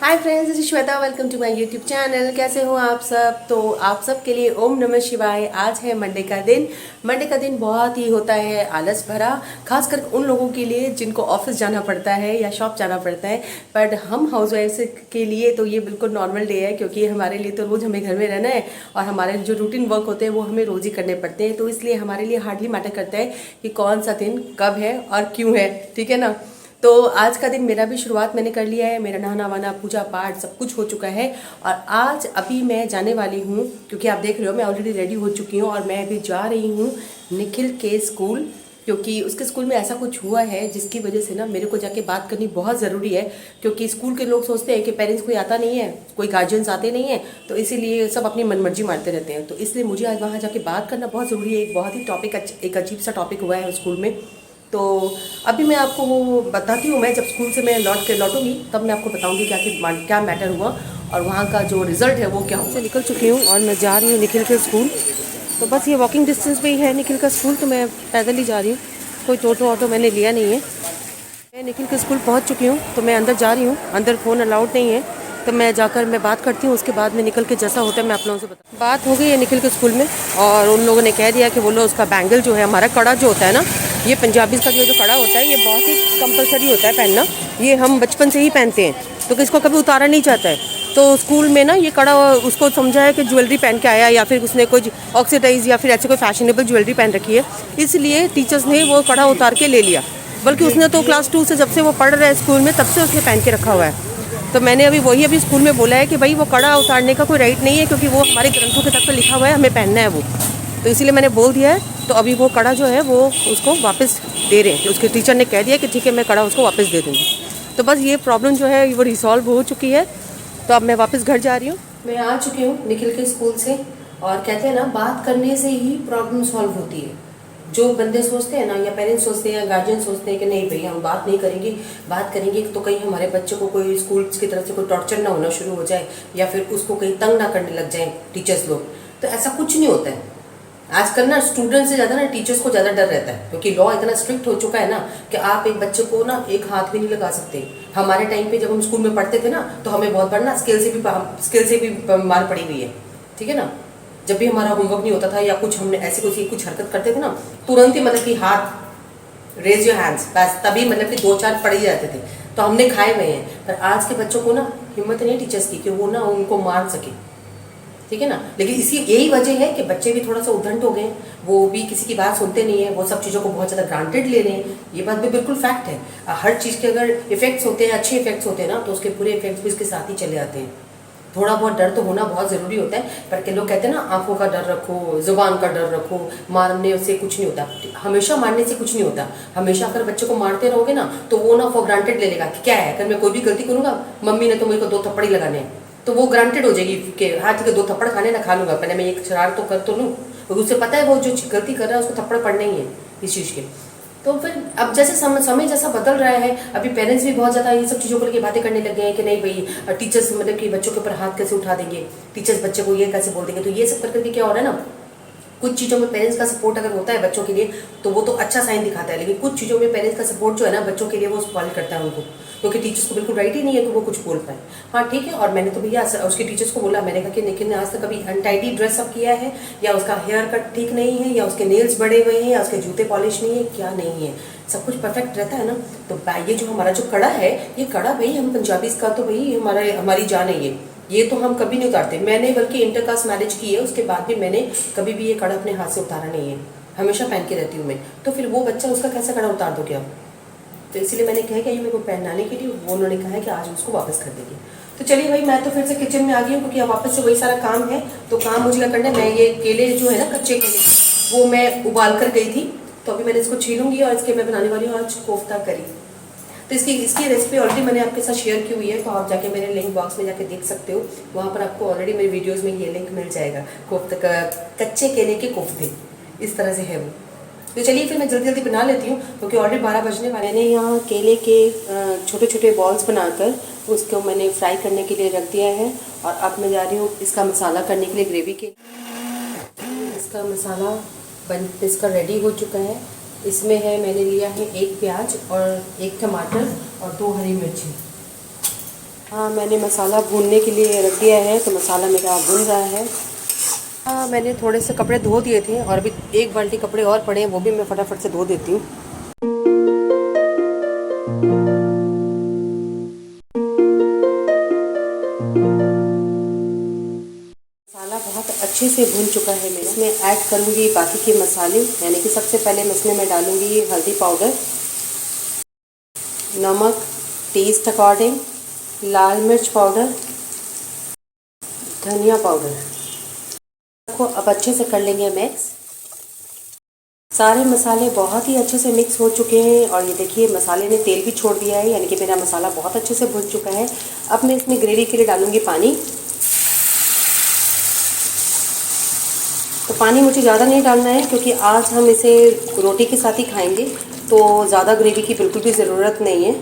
Hi friends, this is Shweta. Welcome to my YouTube channel. कैसे हो आप सब? तो आप सब के लिए ओम नमः शिवाय। आज है मंडे का दिन। मंडे का दिन बहुत ही होता है आलस भरा, खासकर उन लोगों के लिए जिनको ऑफिस जाना पड़ता है या शॉप जाना पड़ता है। बट हम हाउसवाइफ्स के लिए तो ये बिल्कुल नॉर्मल डे है, क्योंकि हमारे लिए तो रोज़ हमें घर में रहना है और हमारे जो रूटीन वर्क होते हैं वो हमें रोज़ ही करने पड़ते हैं। तो इसलिए हमारे लिए हार्डली मैटर करता है कि कौन सा दिन कब है और क्यों है, ठीक है ना। तो आज का दिन मेरा भी शुरुआत मैंने कर लिया है। मेरा नहाना वाना, पूजा पाठ सब कुछ हो चुका है। और आज अभी मैं जाने वाली हूँ, क्योंकि आप देख रहे हो मैं ऑलरेडी रेडी हो चुकी हूँ और मैं अभी जा रही हूँ निखिल के स्कूल, क्योंकि उसके स्कूल में ऐसा कुछ हुआ है जिसकी वजह से ना मेरे को जाके बात करनी बहुत ज़रूरी है। क्योंकि स्कूल के लोग सोचते हैं कि पेरेंट्स कोई आता नहीं है, कोई गार्जियंस आते नहीं है, तो इसीलिए सब अपनी मनमर्जी मारते रहते हैं। तो इसलिए मुझे आज वहाँ जाके बात करना बहुत ज़रूरी है। एक बहुत ही टॉपिक, एक अजीब सा टॉपिक हुआ है स्कूल में। तो अभी मैं आपको वो बताती हूँ। मैं जब स्कूल से मैं लौटूंगी तब मैं आपको बताऊँगी क्या मैटर हुआ और वहाँ का जो रिज़ल्ट है वो क्या हुआ। निकल चुकी हूँ और मैं जा रही हूँ निखिल के स्कूल। तो बस ये वॉकिंग डिस्टेंस पे ही है निखिल का स्कूल, तो मैं पैदल ही जा रही हूँ। कोई टोटो ऑटो मैंने लिया नहीं है। मैं निखिल के स्कूल पहुँच चुकी हूँ, तो मैं अंदर जा रही हूँ। अंदर फ़ोन अलाउड नहीं है, तो मैं जाकर मैं बात करती हूँ। उसके बाद में निकल के जैसा होता है मैं आप लोगों से बता। बात हो गई है निखिल के स्कूल में और उन लोगों ने कह दिया कि वो लोग उसका बैंगल जो है, हमारा कड़ा जो होता है ना, ये पंजाबी का जो कड़ा होता है ये बहुत ही कंपलसरी होता है पहनना। ये हम बचपन से ही पहनते हैं, तो किसको कभी उतारा नहीं चाहता है। तो स्कूल में ना ये कड़ा उसको समझा है कि ज्वेलरी पहन के आया, या फिर उसने कोई ऑक्सीडाइज या फिर ऐसे कोई फैशनेबल ज्वेलरी पहन रखी है, इसलिए टीचर्स ने वो कड़ा उतार के ले लिया। बल्कि उसने तो क्लास 2 से, जब से वो पढ़ रहा है स्कूल में, तब से उसने पहन के रखा हुआ है। तो मैंने अभी स्कूल में बोला है कि भाई वो कड़ा उतारने का कोई राइट नहीं है, क्योंकि वो हमारे ग्रंथों के तक पे लिखा हुआ है, हमें पहनना है वो। तो इसीलिए मैंने बोल दिया है। तो अभी वो कड़ा जो है वो उसको वापस दे रहे हैं। उसके टीचर ने कह दिया कि ठीक है, मैं कड़ा उसको वापस दे दूँगी। तो बस ये प्रॉब्लम जो है वो रिसॉल्व हो चुकी है। तो अब मैं वापस घर जा रही हूँ। मैं आ चुकी हूँ निखिल के स्कूल से। और कहते हैं ना, बात करने से ही प्रॉब्लम सॉल्व होती है। जो बंदे सोचते हैं ना, या पेरेंट्स सोचते हैं या गार्जियन सोचते हैं कि नहीं भाई हम बात नहीं करेंगे, बात करेंगे तो कहीं हमारे बच्चे को कोई स्कूल की तरफ से कोई टॉर्चर ना होना शुरू हो जाए, या फिर उसको कहीं तंग ना करने लग जाए टीचर्स लोग। तो ऐसा कुछ नहीं होता है। आजकल ना स्टूडेंट से ज़्यादा ना टीचर्स को ज़्यादा डर रहता है, क्योंकि लॉ इतना स्ट्रिक्ट हो चुका है ना कि आप एक बच्चे को ना एक हाथ भी नहीं लगा सकते। हमारे टाइम पे जब हम स्कूल में पढ़ते थे ना, तो हमें बहुत बार ना स्केल से भी मार पड़ी हुई है, ठीक है ना। जब भी हमारा होमवर्क नहीं होता था या कुछ हमने ऐसी कुछ हरकत करते थे ना, तुरंत ही मतलब कि हाथ रेज योर हैंड्स, बस तभी मतलब कि 2-4 पड़ ही जाते थे। तो हमने खाए हुए हैं। पर आज के बच्चों को ना हिम्मत नहीं टीचर्स की कि वो ना उनको मार सके, ठीक है ना। लेकिन इसी यही वजह है कि बच्चे भी थोड़ा सा उद्दंड हो गए। वो भी किसी की बात सुनते नहीं है, वो सब चीज़ों को बहुत ज़्यादा ग्रांटेड ले रहे हैं। ये बात भी बिल्कुल फैक्ट है। हर चीज़ के अगर इफेक्ट्स होते हैं, अच्छे इफेक्ट्स होते हैं ना, तो उसके पूरे इफेक्ट्स भी इसके साथ ही चले आते हैं। थोड़ा बहुत डर तो होना बहुत ज़रूरी होता है। पर के लोग कहते हैं ना, आंखों का डर रखो, जुबान का डर रखो, मारने से कुछ नहीं होता। हमेशा मारने से कुछ नहीं होता। हमेशा अगर बच्चे को मारते रहोगे ना, तो वो ना फॉर ग्रांटेड ले लेगा कि क्या है, अगर मैं कोई भी गलती करूँगा मम्मी ने तो मेरे को 2 थप्पड़ ही लगाने हैं, तो वो ग्रांटेड हो जाएगी कि हाँ ठीक है 2 थप्पड़ खाने ना खा लूँगा, पहले मैं एक शरारत तो कर तो लूँ। क्योंकि उसे पता है वो जो गलती कर रहा है उसको थप्पड़ पड़ने ही है इस चीज़ के। तो फिर अब जैसे समय जैसा बदल रहा है, अभी पेरेंट्स भी बहुत ज़्यादा ये सब चीज़ों को लेकर बातें करने लग गए हैं कि नहीं भाई टीचर्स मतलब कि बच्चों के ऊपर हाथ कैसे उठा देंगे, टीचर्स बच्चे को ये कैसे बोल देंगे। तो ये सब करके क्या हो रहा है ना, कुछ चीज़ों में पेरेंट्स का सपोर्ट अगर होता है बच्चों के लिए तो वो तो अच्छा साइन दिखाता है। लेकिन कुछ चीज़ों में पेरेंट्स का सपोर्ट जो है ना बच्चों के लिए वो स्पॉइल करता है उनको, क्योंकि टीचर्स को बिल्कुल राइट ही नहीं है कि वो कुछ बोल पाए। हाँ ठीक है। और मैंने तो भैया उसके टीचर्स को बोला, मैंने कहा कि निखिल ने आज तक कभी अनटाइडी ड्रेसअप किया है, या उसका हेयर कट ठीक नहीं है, या उसके नेल्स बड़े हुए हैं, या उसके जूते पॉलिश नहीं है, क्या नहीं है, सब कुछ परफेक्ट रहता है ना। तो ये जो हमारा जो कड़ा है, ये कड़ा भाई हम पंजाबी का तो भाई हमारी जान है। ये तो हम कभी नहीं उतारते। मैंने बल्कि इंटरकास्ट मैरिज की है, उसके बाद भी मैंने कभी भी ये कड़ा अपने हाथ से उतारा नहीं है, हमेशा पहन के रहती हूँ मैं। तो फिर वो बच्चा उसका कैसा कड़ा उतार दोगे आप? तो इसीलिए मैंने कहा कि ये मेरे को पहनाने के लिए वो उन्होंने कहा है कि आज उसको वापस कर देगी। तो चलिए भाई, मैं तो फिर से किचन में आ गई हूँ, क्योंकि अब वापस से वही सारा काम है। तो काम मुझे क्या करना है, मैं ये केले जो है ना कच्चे केले, वो मैं उबाल कर गई थी, तो अभी मैंने इसको छीलूंगी और इसके मैं बनाने वाली हूँ आज कोफ्ता करी। तो इसकी रेसिपी ऑलरेडी मैंने आपके साथ शेयर की हुई है, तो आप जाके मेरे लिंक बॉक्स में जाके देख सकते हो। वहाँ पर आपको ऑलरेडी मेरे वीडियोस में ये लिंक मिल जाएगा। कोफ्ते का, कच्चे केले के कोफ्ते इस तरह से है वो। तो चलिए फिर मैं जल्दी जल्दी बना लेती हूँ, क्योंकि ऑलरेडी 12 बजने वाले। मैंने यहाँ केले के छोटे छोटे बॉल्स बनाकर उसको मैंने फ्राई करने के लिए रख दिया है। और अब मैं जा रही हूँ इसका मसाला करने के लिए, ग्रेवी के। इसका मसाला इसका रेडी हो चुका है। इसमें है, मैंने लिया है 1 प्याज और 1 टमाटर और 2 हरी मिर्ची। हाँ, मैंने मसाला भूनने के लिए रख दिया है, तो मसाला मेरा भून रहा है। हाँ, मैंने थोड़े से कपड़े धो दिए थे और अभी एक बाल्टी कपड़े और पड़े हैं, वो भी मैं फटाफट से धो देती हूँ। मसाला बहुत अच्छे से भून चुका है मेरा। इसमें ऐड करूँगी बाकी के मसाले, यानी कि सबसे पहले इसमें मैं डालूँगी हल्दी पाउडर, नमक टेस्ट अकॉर्डिंग, लाल मिर्च पाउडर, धनिया पाउडर को अब अच्छे से कर लेंगे मिक्स। सारे मसाले बहुत ही अच्छे से मिक्स हो चुके हैं और ये देखिए मसाले ने तेल भी छोड़ दिया है, यानी कि मेरा मसाला बहुत अच्छे से भुन चुका है। अब मैं इसमें ग्रेवी के लिए डालूंगी पानी। तो पानी मुझे ज़्यादा नहीं डालना है क्योंकि आज हम इसे रोटी के साथ ही खाएंगे, तो ज़्यादा ग्रेवी की बिल्कुल भी ज़रूरत नहीं है।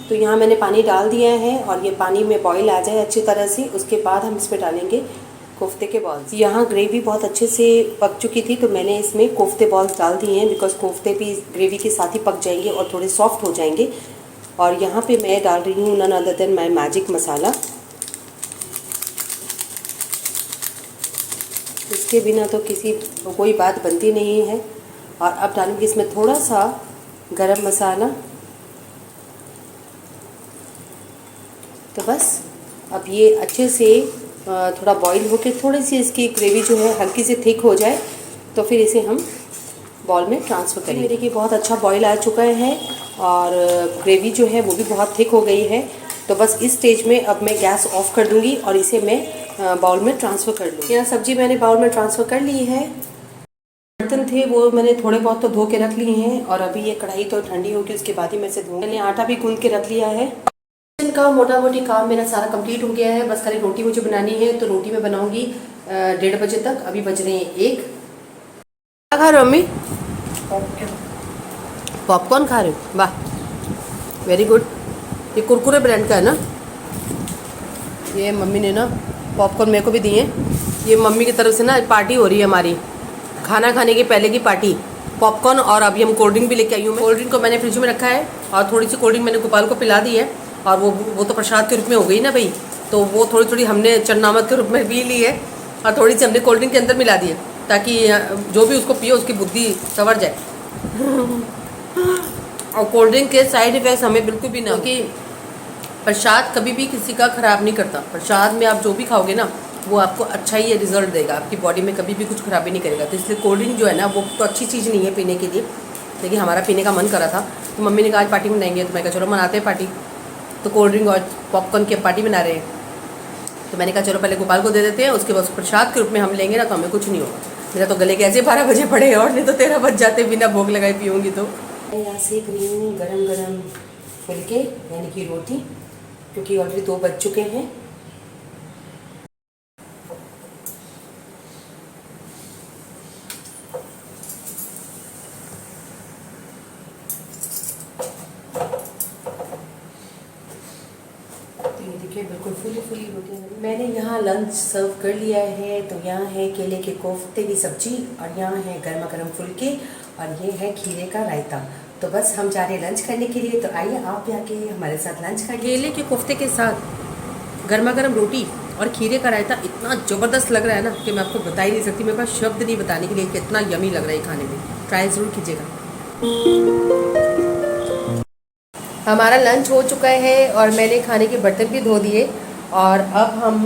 तो यहाँ मैंने पानी डाल दिया है और ये पानी में बॉईल आ जाए अच्छी तरह से, उसके बाद हम इसमें डालेंगे कोफ्ते के बॉल्स। यहाँ ग्रेवी बहुत अच्छे से पक चुकी थी, तो मैंने इसमें कोफ्ते बॉल्स डाल दिए हैं, बिकॉज कोफ्ते भी ग्रेवी के साथ ही पक जाएंगे और थोड़े सॉफ्ट हो जाएंगे। और यहाँ पे मैं डाल रही हूँ नन अदर देन माई मैजिक मसाला। इसके बिना तो कोई बात बनती नहीं है। और अब डालूँगी इसमें थोड़ा सा गरम मसाला। तो बस अब ये अच्छे से थोड़ा बॉईल होके थोड़ी सी इसकी ग्रेवी जो है हल्की सी थिक हो जाए, तो फिर इसे हम बॉल में ट्रांसफ़र करेंगे। मेरे देखिए बहुत अच्छा बॉईल आ चुका है और ग्रेवी जो है वो भी बहुत थिक हो गई है। तो बस इस स्टेज में अब मैं गैस ऑफ कर दूंगी और इसे मैं बाउल में ट्रांसफ़र कर लूँगी। यहाँ सब्जी मैंने बाउल में ट्रांसफ़र कर ली है। बर्तन थे वो मैंने थोड़े बहुत तो धो के रख लिए हैं और अभी ये कढ़ाई तो ठंडी होगी, उसके बाद ही मैं इसे धोऊंगी। मैंने आटा भी गूंद के रख लिया है। का मोटा मोटी काम मेरा सारा कंप्लीट हो गया है, बस खाली रोटी मुझे बनानी है। तो रोटी मैं बनाऊंगी 1:30 बजे तक। अभी बज रहे हैं 1। क्या खा रहे हो मम्मी? पॉपकॉर्न खा रहे हो? वाह, वेरी गुड। ये कुरकुरे ब्रांड का है ना? ये मम्मी ने ना पॉपकॉर्न मेरे को भी दिए। ये मम्मी की तरफ से ना पार्टी हो रही है हमारी, खाना खाने के पहले की पार्टी। पॉपकॉर्न और अभी हम कोल्ड ड्रिंक भी लेके आई हूँ। कोल्ड ड्रिंक को मैंने फ्रिज में रखा है और थोड़ी सी कोल्ड ड्रिंक मैंने गोपाल को पिला दी है। और वो तो प्रसाद के रूप में हो गई ना भाई, तो वो थोड़ी थोड़ी हमने चन्नामत के रूप में पी ली है और थोड़ी सी हमने कोल्ड ड्रिंक के अंदर मिला दी है, ताकि जो भी उसको पिए उसकी बुद्धि संवर जाए। और कोल्ड ड्रिंक के साइड इफ़ेक्ट्स हमें बिल्कुल भी ना, क्योंकि प्रसाद कभी भी किसी का ख़राब नहीं करता। प्रसाद में आप जो भी खाओगे ना वो आपको अच्छा ही रिजल्ट देगा, आपकी बॉडी में कभी भी कुछ खराबी नहीं करेगा। तो इसलिए कोल्ड ड्रिंक जो है ना वो तो अच्छी चीज़ नहीं है पीने के लिए, लेकिन हमारा पीने का मन करा था तो मम्मी ने कहा आज पार्टी मनाएंगे, तो मैं कहा चलो मनाते हैं पार्टी। तो कोल्ड ड्रिंक और पॉपकॉर्न की पार्टी बना रहे हैं, तो मैंने कहा चलो पहले गोपाल को दे देते हैं, उसके बाद प्रसाद के रूप में हम लेंगे ना तो हमें कुछ नहीं होगा। मेरा तो गले के ऐसे 12 बजे पड़े और नहीं तो 13 बज जाते बिना भोग लगाए पीऊँगी। तो यहाँ सेक रही हूँ गरम गरम फुलके यानी कि रोटी, क्योंकि ऑलरेडी 2 बज चुके हैं। देखिए बिल्कुल फुली फुली रोटियाँ। मैंने यहाँ लंच सर्व कर लिया है। तो यहाँ है केले के कोफ्ते की सब्जी और यहाँ है गर्मा गर्म फुलके और ये है खीरे का रायता। तो बस हम जा रहे हैं लंच करने के लिए, तो आइए आप भी आके हमारे साथ लंच करिए। केले के कोफ्ते के साथ गर्मा गर्म रोटी और खीरे का रायता इतना ज़बरदस्त लग रहा है ना कि मैं आपको बता ही नहीं सकती। मेरे पास शब्द नहीं बताने के लिए कितना यमी लग रहा है खाने में। ट्राई ज़रूर कीजिएगा। हमारा लंच हो चुका है और मैंने खाने के बर्तन भी धो दिए और अब हम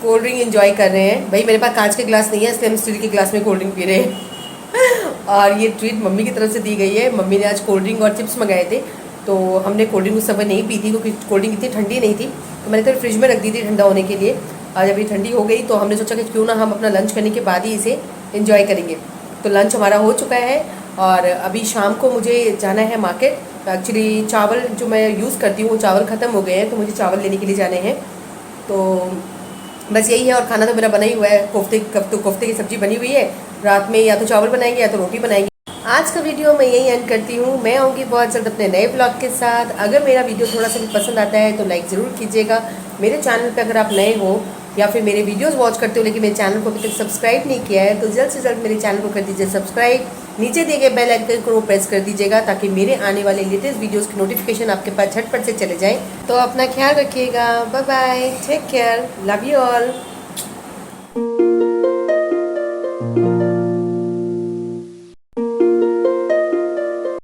कोल्ड ड्रिंक एंजॉय कर रहे हैं। भाई मेरे पास कांच के गिलास नहीं है, इसलिए हम स्टील के गिलास में कोल्ड ड्रिंक पी रहे हैं। और ये ट्रीट मम्मी की तरफ से दी गई है। मम्मी ने आज कोल्ड ड्रिंक और चिप्स मंगाए थे, तो हमने कोल्ड ड्रिंक उस समय नहीं पी थी क्योंकि कोल्ड ड्रिंक इतनी ठंडी नहीं थी, तो मैंने तो फ्रिज में रख दी थी ठंडा होने के लिए। आज अभी ठंडी हो गई तो हमने सोचा कि क्यों ना हम अपना लंच करने के बाद ही इसे एंजॉय करेंगे। तो लंच हमारा हो चुका है और अभी शाम को मुझे जाना है मार्केट। एक्चुअली चावल जो मैं यूज़ करती हूँ वो चावल ख़त्म हो गए हैं, तो मुझे चावल लेने के लिए जाने हैं। तो बस यही है। और खाना तो मेरा बना ही हुआ है, कोफ्ते की सब्ज़ी बनी हुई है। रात में या तो चावल बनाएंगे या तो रोटी बनाएंगे। आज का वीडियो मैं यही एंड करती हूँ। मैं आऊँगी बहुत जल्द अपने नए ब्लॉग के साथ। अगर मेरा वीडियो थोड़ा सा भी पसंद आता है तो लाइक ज़रूर कीजिएगा। मेरे चैनल पे अगर आप नए हो या फिर मेरे वीडियोस वॉच करते हो लेकिन मेरे चैनल को अभी तक सब्सक्राइब नहीं किया है तो जल्द से जल्द मेरे चैनल को कर दीजिए सब्सक्राइब। नीचे दिए गए बेल आइकन को प्रेस कर दीजिएगा ताकि मेरे आने वाले लेटेस्ट वीडियोस की नोटिफिकेशन आपके पास झटपट से चले जाए। तो अपना ख्याल रखिएगा। Bye bye, take care, love you all.